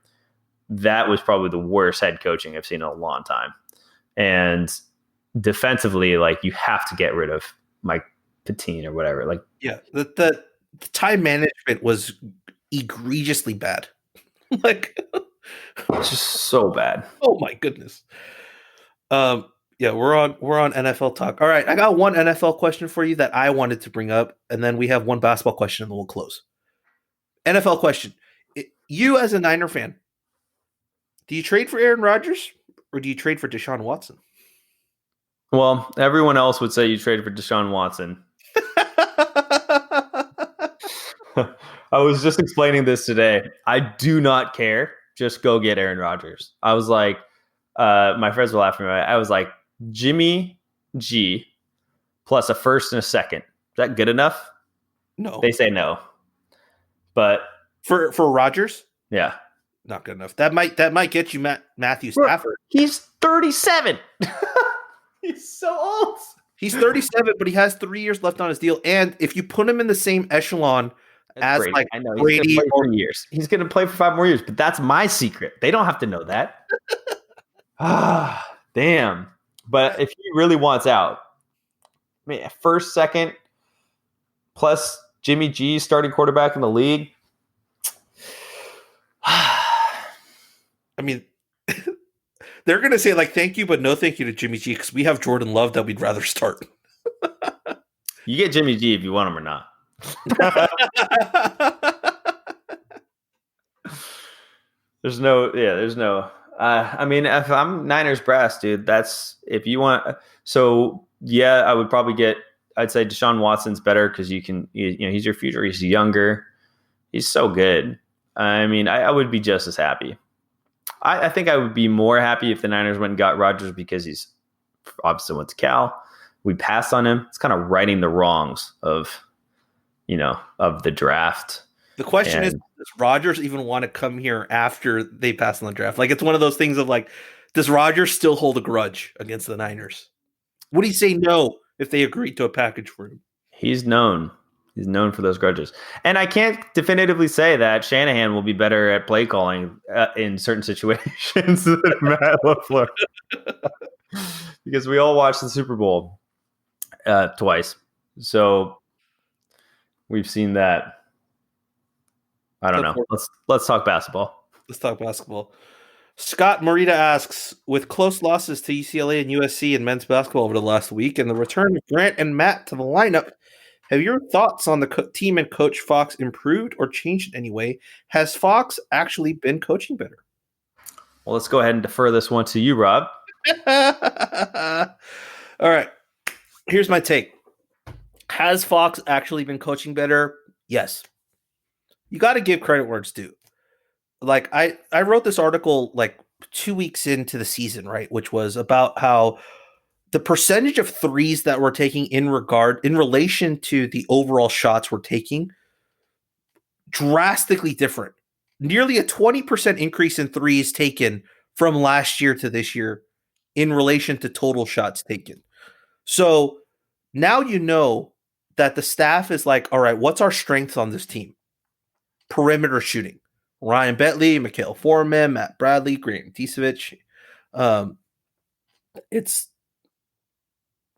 That was probably the worst head coaching I've seen in a long time. And defensively, like you have to get rid of Mike Pettine or whatever. Like, yeah, the time management was egregiously bad. Like, it's just so bad. Oh my goodness. Yeah, we're on NFL talk. All right, I got one NFL question for you that I wanted to bring up, and then we have one basketball question, and then we'll close. NFL question: you as a Niner fan, do you trade for Aaron Rodgers or do you trade for Deshaun Watson? Well, everyone else would say you trade for Deshaun Watson. I was just explaining this today. I do not care. Just go get Aaron Rodgers. I was like, my friends were laughing at me. I was like, Jimmy G plus a first and a second. Is that good enough? No. They say no. But for Rodgers? Yeah. Not good enough. That might get you Matthew Stafford. He's 37. He's so old. He's 37, but he has 3 years left on his deal. And if you put him in the same echelon as Brady. like I know Brady for 4 years, he's going to play for 5 more years. But that's my secret. They don't have to know that. Damn. But if he really wants out, I mean, first, second, plus Jimmy G starting quarterback in the league. I mean, they're going to say like, thank you, but no thank you to Jimmy G because we have Jordan Love that we'd rather start. You get Jimmy G if you want him or not. There's no. I mean, if I'm Niners brass, dude, that's if you want. So yeah, I would probably I'd say Deshaun Watson's better because he's your future. He's younger. He's so good. I mean, I would be just as happy. I think I would be more happy if the Niners went and got Rodgers because he's obviously went to Cal. We passed on him. It's kind of righting the wrongs of the draft. The question is, does Rodgers even want to come here after they pass on the draft? Like, it's one of those things of like, does Rodgers still hold a grudge against the Niners? Would he say no if they agreed to a package for him? He's known He's known for those grudges. And I can't definitively say that Shanahan will be better at play calling in certain situations than Matt LaFleur. Because we all watched the Super Bowl twice. So we've seen that. I don't know. Let's talk basketball. Let's talk basketball. Scott Morita asks, with close losses to UCLA and USC in men's basketball over the last week and the return of Grant and Matt to the lineup, have your thoughts on the team and Coach Fox improved or changed in any way? Has Fox actually been coaching better? Well, let's go ahead and defer this one to you, Rob. All right. Here's my take. Has Fox actually been coaching better? Yes. You got to give credit where it's due. Like I wrote this article like 2 weeks into the season, right? Which was about how the percentage of threes that we're taking in relation to the overall shots we're taking, drastically different. Nearly a 20% increase in threes taken from last year to this year in relation to total shots taken. So now you know that the staff is like, all right, what's our strengths on this team? Perimeter shooting. Ryan Bentley, Mikhail Foreman, Matt Bradley, Grant Tisevich. It's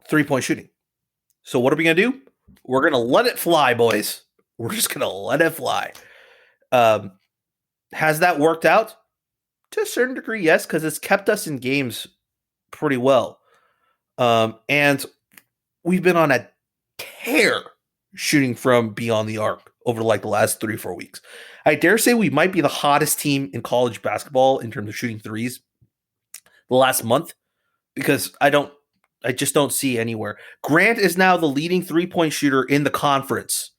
3-point shooting. So what are we going to do? We're going to let it fly, boys. We're just going to let it fly. Has that worked out? To a certain degree, yes, because it's kept us in games pretty well. And we've been on a tear shooting from beyond the arc over like the last 3-4 weeks. I dare say we might be the hottest team in college basketball in terms of shooting threes the last month, because I just don't see anywhere. Grant is now the leading 3-point shooter in the conference.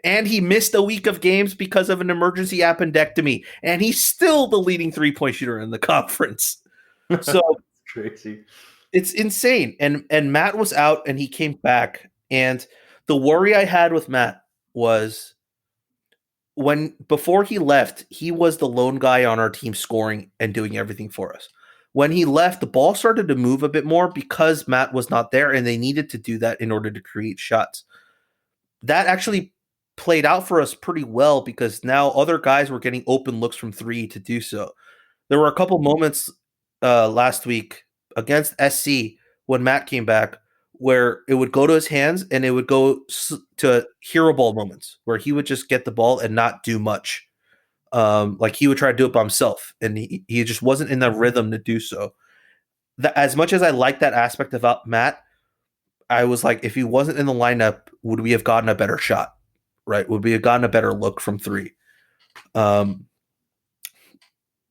And he missed a week of games because of an emergency appendectomy, and he's still the leading 3-point shooter in the conference. So crazy. It's insane. And Matt was out and he came back. And the worry I had with Matt was before he left, he was the lone guy on our team scoring and doing everything for us. When he left, the ball started to move a bit more because Matt was not there, and they needed to do that in order to create shots. That actually played out for us pretty well because now other guys were getting open looks from three to do so. There were a couple moments last week against SC when Matt came back where it would go to his hands and it would go to hero ball moments where he would just get the ball and not do much. Like he would try to do it by himself, and he just wasn't in the rhythm to do so. As much as I like that aspect about Matt, I was like, if he wasn't in the lineup, would we have gotten a better shot? Right? Would we have gotten a better look from three?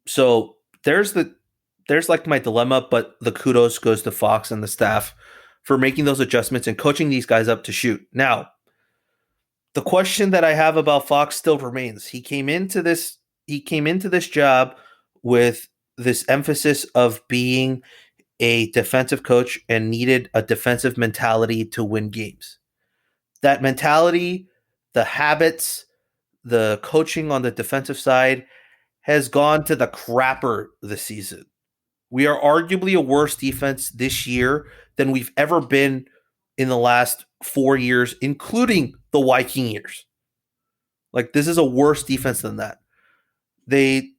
So there's like my dilemma, but the kudos goes to Fox and the staff for making those adjustments and coaching these guys up to shoot. Now, the question that I have about Fox still remains. He came into this job with this emphasis of being a defensive coach and needed a defensive mentality to win games. That mentality, the habits, the coaching on the defensive side has gone to the crapper this season. We are arguably a worse defense this year than we've ever been in the last 4 years, including the Viking years. Like, this is a worse defense than that. They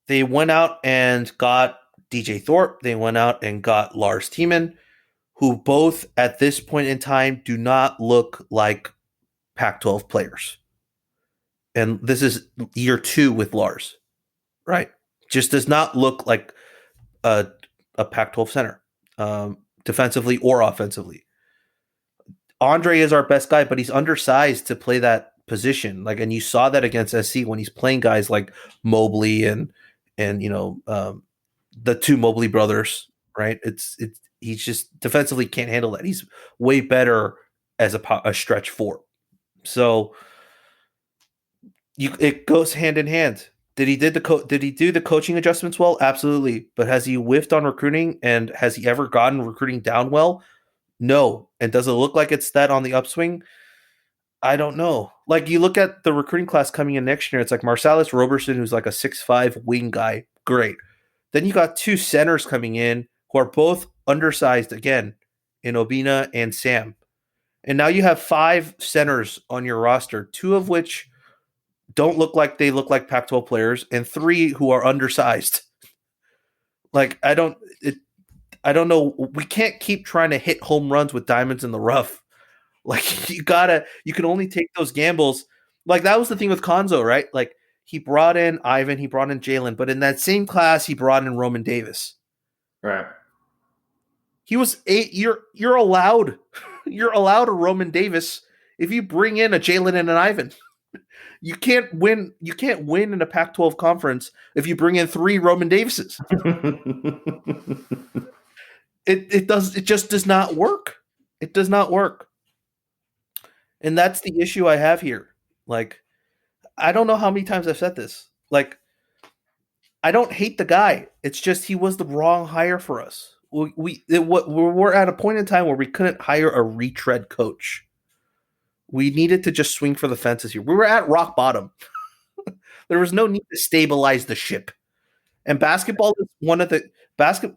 went out and got DJ Thorpe. They went out and got Lars Tiemann, who both at this point in time do not look like Pac-12 players. And this is year 2 with Lars, right? Just does not look like a Pac-12 center, defensively or offensively. Andre is our best guy, but he's undersized to play that position. Like, and you saw that against SC when he's playing guys like Mobley and the two Mobley brothers, right? He's just defensively can't handle that. He's way better as a stretch 4. So it goes hand in hand. Did he do the coaching adjustments well? Absolutely. But has he whiffed on recruiting, and has he ever gotten recruiting down well? No. And does it look like it's that on the upswing? I don't know. Like, you look at the recruiting class coming in next year, it's like Marsalis Roberson, who's like a 6'5" wing guy. Great. Then you got 2 centers coming in who are both undersized again in Obina and Sam. And now you have 5 centers on your roster, 2 of which don't look like they look like Pac-12 players, and 3 who are undersized. Like, I don't know. We can't keep trying to hit home runs with diamonds in the rough. Like, you can only take those gambles. Like, that was the thing with Konzo, right? Like, he brought in Ivan, he brought in Jalen, but in that same class, he brought in Roman Davis. Right. He was 8. You're allowed. You're allowed a Roman Davis if you bring in a Jalen and an Ivan. You can't win. You can't win in a Pac-12 conference if you bring in 3 Roman Davises. It just does not work. It does not work. And that's the issue I have here. Like, I don't know how many times I've said this. Like, I don't hate the guy. It's just he was the wrong hire for us. We're at a point in time where we couldn't hire a retread coach. We needed to just swing for the fences here. We were at rock bottom. There was no need to stabilize the ship. And basketball is one of the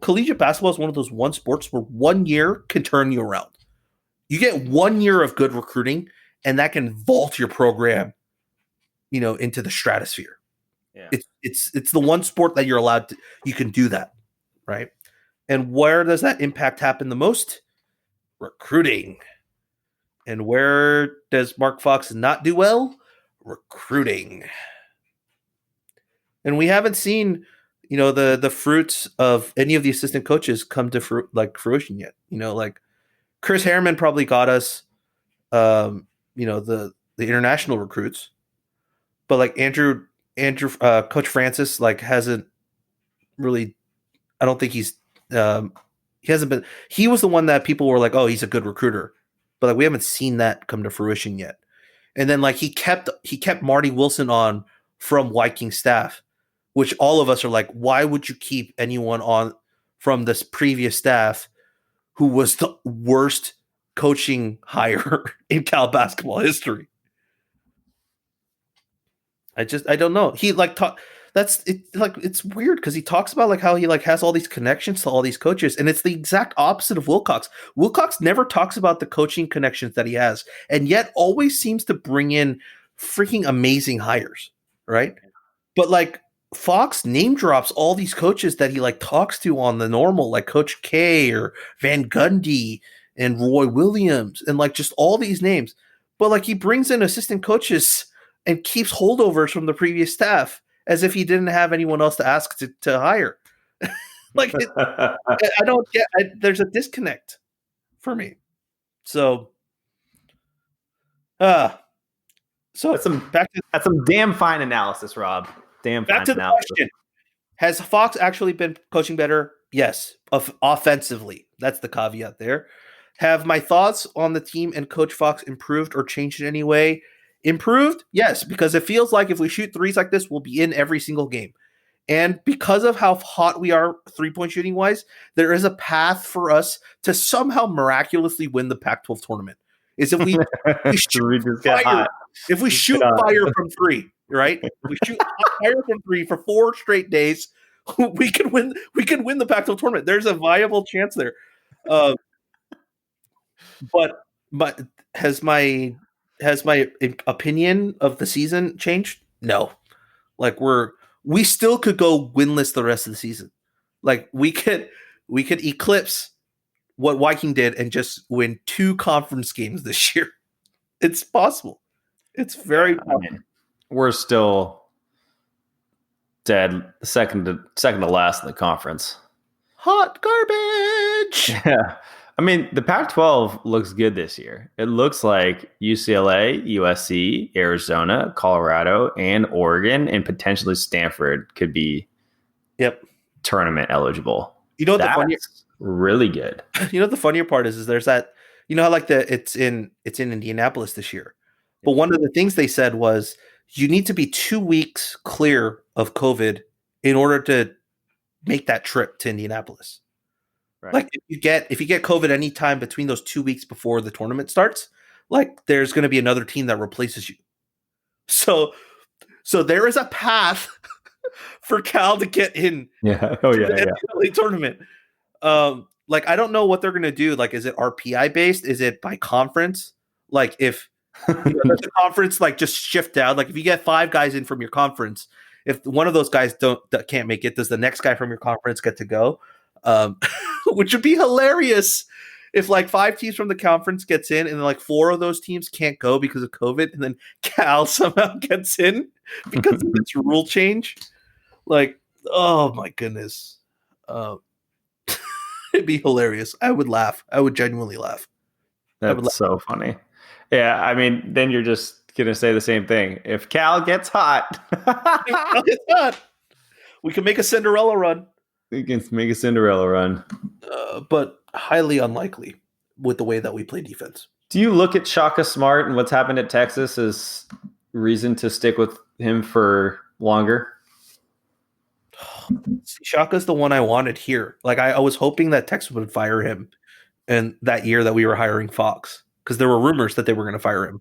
collegiate basketball is one of those one sports where 1 year can turn you around. You get 1 year of good recruiting, and that can vault your program, into the stratosphere. Yeah. It's the one sport that you can do that, right? And where does that impact happen the most? Recruiting. And where does Mark Fox not do well? Recruiting. And we haven't seen, the fruits of any of the assistant coaches come to fruition yet. Like Chris Harriman probably got us, the international recruits, but like Andrew, Coach Francis, like hasn't really. I don't think he hasn't been. He was the one that people were like, oh, he's a good recruiter. But like we haven't seen that come to fruition yet. And then like he kept Marty Wilson on from Viking staff, which all of us are like, why would you keep anyone on from this previous staff who was the worst coaching hire in Cal basketball history? I don't know. He like it's weird because he talks about like how he like has all these connections to all these coaches, and it's the exact opposite of Wilcox. Wilcox never talks about the coaching connections that he has, and yet always seems to bring in freaking amazing hires, right? But like Fox name drops all these coaches that he like talks to on the normal, like Coach K or Van Gundy and Roy Williams, and like just all these names. But like he brings in assistant coaches and keeps holdovers from the previous staff, as if he didn't have anyone else to ask to hire. Like, I don't get. There's a disconnect for me. So, that's some damn fine analysis, Rob. Damn fine back to analysis. The question: has Fox actually been coaching better? Yes, offensively. That's the caveat there. Have my thoughts on the team and Coach Fox improved or changed in any way? Improved? Yes, because it feels like if we shoot threes like this, we'll be in every single game. And because of how hot we are 3-point shooting wise, there is a path for us to somehow miraculously win the Pac-12 tournament. Is if we shoot fire. If we shoot fire from 3, right? If we shoot fire from 3 for 4 straight days, we can win. We can win the Pac-12 tournament. There's a viable chance there. But has my opinion of the season changed? No. Like we still could go winless the rest of the season. Like we could eclipse what Viking did and just win 2 conference games this year. It's possible. It's very possible. I mean, we're still dead second to last in the conference. Hot garbage. Yeah. I mean, the Pac-12 looks good this year. It looks like UCLA, USC, Arizona, Colorado, and Oregon, and potentially Stanford could be tournament eligible. You know what the funny really good. You know what the funnier part is there's that, how like it's in Indianapolis this year. But one of the things they said was you need to be 2 weeks clear of COVID in order to make that trip to Indianapolis. Right. Like if you get COVID anytime between those 2 weeks before the tournament starts, like there's going to be another team that replaces you. So there is a path for Cal to get in. Yeah. Oh yeah. The NCAA tournament. Like, I don't know what they're going to do. Like, is it RPI based? Is it by conference? Like, if does the conference like just shift down? Like, if you get 5 guys in from your conference, if one of those guys can't make it, does the next guy from your conference get to go? Which would be hilarious if like 5 teams from the conference gets in, and then like 4 of those teams can't go because of COVID, and then Cal somehow gets in because of this rule change. Like, oh my goodness. It'd be hilarious. I would laugh. I would genuinely laugh. That's so funny. Yeah, I mean, then you're just gonna say the same thing. If Cal gets hot, we can make a Cinderella run. We can make a Cinderella run. But highly unlikely with the way that we play defense. Do you look at Shaka Smart and what's happened at Texas as reason to stick with him for longer? Shaka's the one I wanted here. Like, I was hoping that Texas would fire him, and that year that we were hiring Fox, because there were rumors that they were going to fire him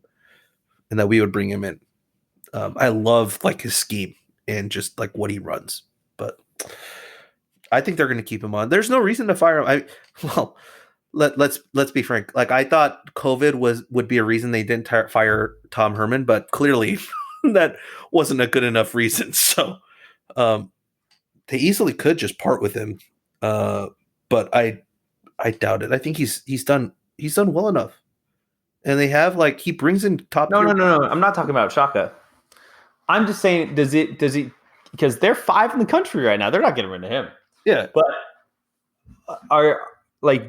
and that we would bring him in. I love like his scheme and just like what he runs, but I think they're going to keep him on. There's no reason to fire him. Let's be frank. Like, I thought COVID would be a reason they didn't fire Tom Herman, but clearly that wasn't a good enough reason. So they easily could just part with him, but I doubt it. I think he's done well enough. And they have like, he brings in top. No. I'm not talking about Shaka. I'm just saying, does he? Because they're 5 in the country right now. They're not getting rid of him. Yeah, but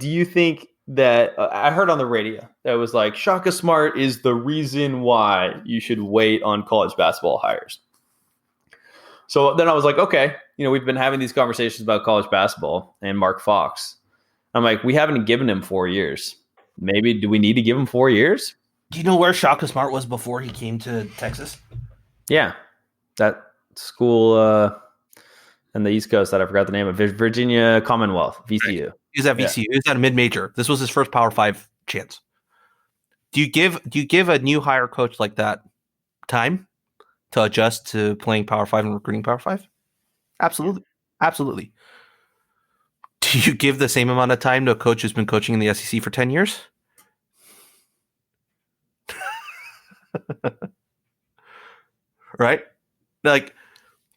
do you think that I heard on the radio that was like Shaka Smart is the reason why you should wait on college basketball hires? So then I was like, okay, we've been having these conversations about college basketball and Mark Fox. I'm like, we haven't given him 4 years. Maybe do we need to give him 4 years? Do you know where Shaka Smart was before he came to Texas? Yeah, that school in the East Coast that I forgot the name of, Virginia Commonwealth, VCU. Right. He was at VCU. He was at a mid-major. This was his first Power 5 chance. Do you give a new hire coach like that time to adjust to playing Power 5 and recruiting Power 5? Absolutely. Do you give the same amount of time to a coach who's been coaching in the SEC for 10 years? Right? Like,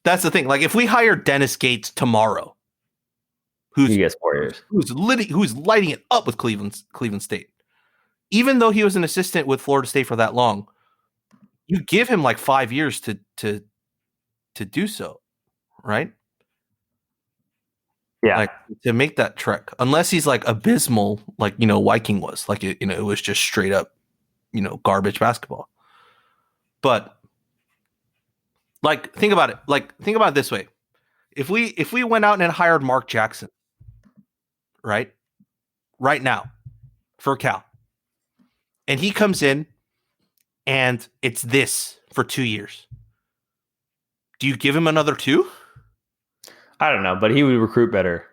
that's the thing. Like, if we hire Dennis Gates tomorrow, he gets 4 years, who's lighting it up with Cleveland State, even though he was an assistant with Florida State for that long, you give him like 5 years to do so, right? Yeah, like to make that trek, unless he's like abysmal, like Viking was, like it was just straight up, garbage basketball. But like, think about it. Like, think about it this way: if we went out and hired Mark Jackson, right now for Cal, and he comes in and it's this for 2 years, do you give him another 2? I don't know, but he would recruit better.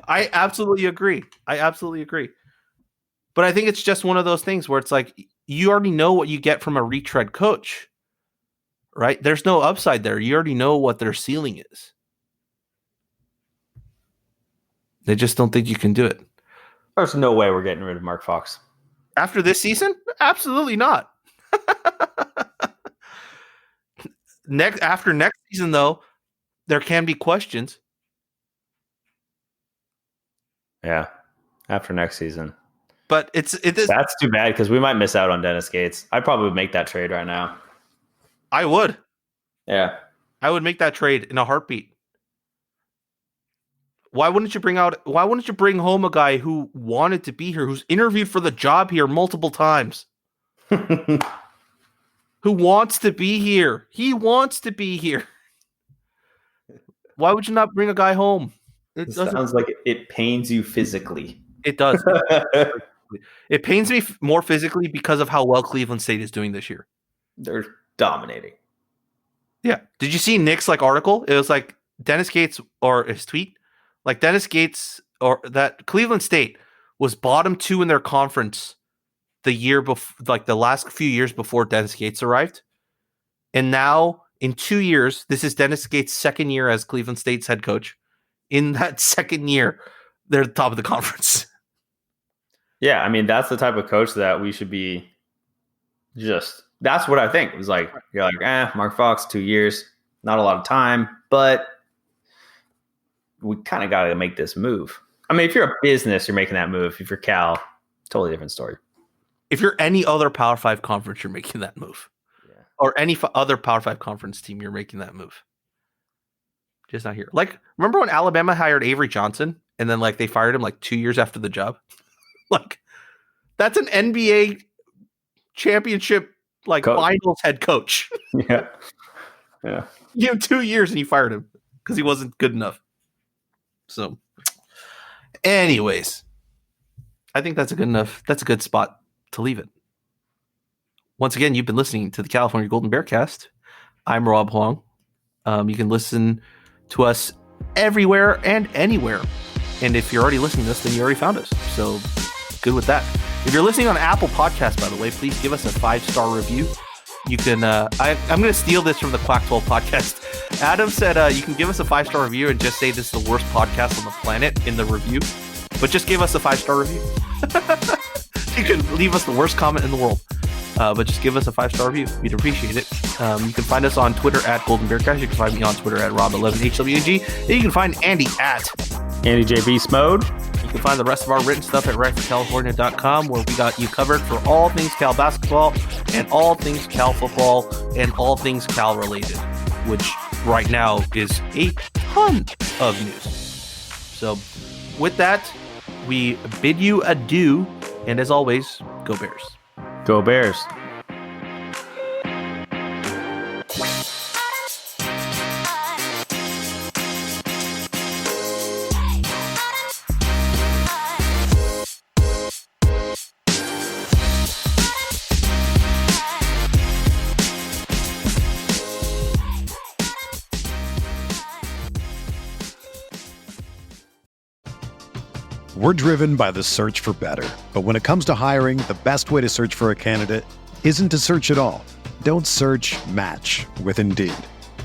I absolutely agree. But I think it's just one of those things where it's like, you already know what you get from a retread coach, right? There's no upside there. You already know what their ceiling is. They just don't think you can do it. There's no way we're getting rid of Mark Fox. After this season? Absolutely not. After next season, though, there can be questions. Yeah, after next season. But it is. That's too bad, because we might miss out on Dennis Gates. I probably would make that trade right now. I would. Yeah. I would make that trade in a heartbeat. Why wouldn't you bring home a guy who wanted to be here, who's interviewed for the job here multiple times? Who wants to be here? He wants to be here. Why would you not bring a guy home? It sounds like it pains you physically. It does. It pains me more physically because of how well Cleveland State is doing this year. They're dominating. Yeah. Did you see Nick's article? It was like Dennis Gates, or his tweet, like Dennis Gates, or that Cleveland State was bottom 2 in their conference the year before, like the last few years before Dennis Gates arrived. And now in 2 years, this is Dennis Gates' second year as Cleveland State's head coach. in that second year, they're the top of the conference. Yeah, I mean, that's the type of coach that we should be that's what I think. It was like, you're like, Mark Fox, 2 years, not a lot of time, but we kind of got to make this move. I mean, if you're a business, you're making that move. If you're Cal, totally different story. If you're any other Power 5 conference, you're making that move. Yeah. Or any other Power 5 conference team, you're making that move. Just not here. Like, remember when Alabama hired Avery Johnson and then like they fired him like 2 years after the job? Like, that's an NBA championship like finals head coach. Yeah. Yeah. You have 2 years and you fired him because he wasn't good enough. So, anyways, I think that's a good spot to leave it. Once again, you've been listening to the California Golden Bearcast. I'm Rob Huang. You can listen to us everywhere and anywhere. And if you're already listening to this, then you already found us. So good with that. If you're listening on Apple Podcasts, by the way, please give us a 5-star review. You can, I'm going to steal this from the Quack 12 podcast. Adam said you can give us a 5-star review and just say this is the worst podcast on the planet in the review. But just give us a 5-star review. You can leave us the worst comment in the world. But just give us a 5-star review. We'd appreciate it. You can find us on Twitter at Golden Bearcast. You can find me on Twitter at Rob11HWG. And you can find Andy at Andy JB Smode. You can find the rest of our written stuff at rightforcalifornia.com, where we got you covered for all things Cal basketball and all things Cal football and all things Cal related, which right now is a ton of news. So with that, we bid you adieu. And as always, go Bears. Go Bears. We're driven by the search for better. But when it comes to hiring, the best way to search for a candidate isn't to search at all. Don't search, match with Indeed.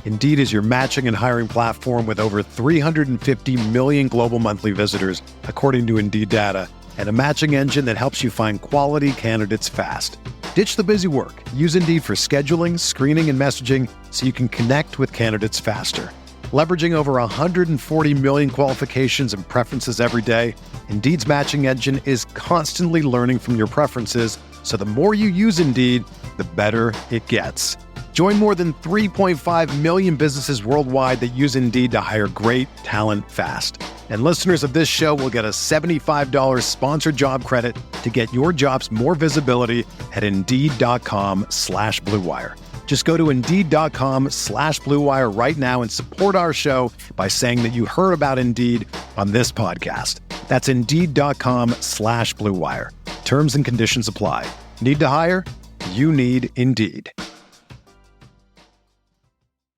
Indeed is your matching and hiring platform with over 350 million global monthly visitors, according to Indeed data, and a matching engine that helps you find quality candidates fast. Ditch the busy work. Use Indeed for scheduling, screening, and messaging so you can connect with candidates faster. Leveraging over 140 million qualifications and preferences every day, Indeed's matching engine is constantly learning from your preferences, so the more you use Indeed, the better it gets. Join more than 3.5 million businesses worldwide that use Indeed to hire great talent fast. And listeners of this show will get a $75 sponsored job credit to get your jobs more visibility at Indeed.com/Blue Wire. Just go to Indeed.com/Blue Wire right now and support our show by saying that you heard about Indeed on this podcast. That's Indeed.com/Blue Wire. Terms and conditions apply. Need to hire? You need Indeed.